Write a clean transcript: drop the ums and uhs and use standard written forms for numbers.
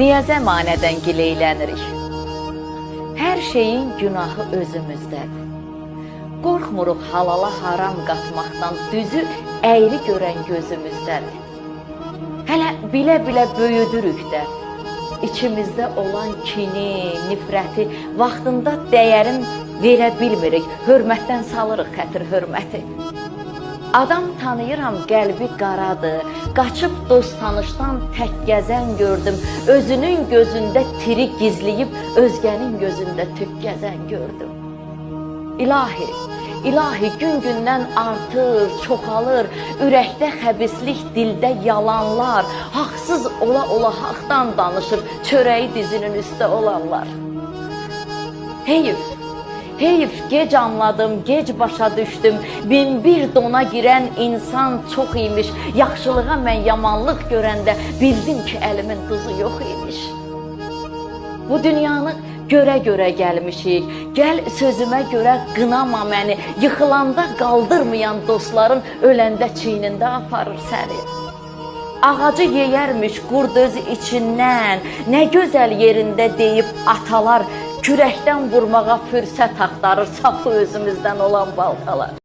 Niyə zəmanədən gileylənirik? Hər şeyin günahı özümüzdədir. Qorxmuruq halala haram qatmaqdan, düzü əyri görən gözümüzdədir. Hələ bilə-bilə böyüdürük də, İçimizdə olan kini, nifrəti vaxtında dəyərin verə bilmirik, hörmətdən salırıq xətir hörməti. Adam tanıyıram, qəlbi qaradır, qaçıb dost tanışdan tək gəzən gördüm, özünün gözündə tiri gizləyib, özgənin gözündə tük gəzən gördüm. İlahi, İlahi gün-gündən artır, çoxalır, ürəkdə xəbislik, dildə yalanlar, haqsız ola-ola haqdan danışır, çörəyi dizinin üstə olanlar. Heyf, heyf, gec anladım, gec başa düşdüm, bin bir dona girən insan çox imiş, yaxşılığa mən yamanlıq görəndə bildim ki, əlimin duzu yox imiş. Bu dünyanı görə-görə gəlmişik, gəl sözümə görə qınama məni, yıxılanda qaldırmayan dostların öləndə çiynində aparır səni. Ağacı yeyərmiş qurd özü içindən, nə gözəl yerində deyib atalar, kürəkdən vurmağa fürsət axtarır sapı özümüzdən olan baltalar.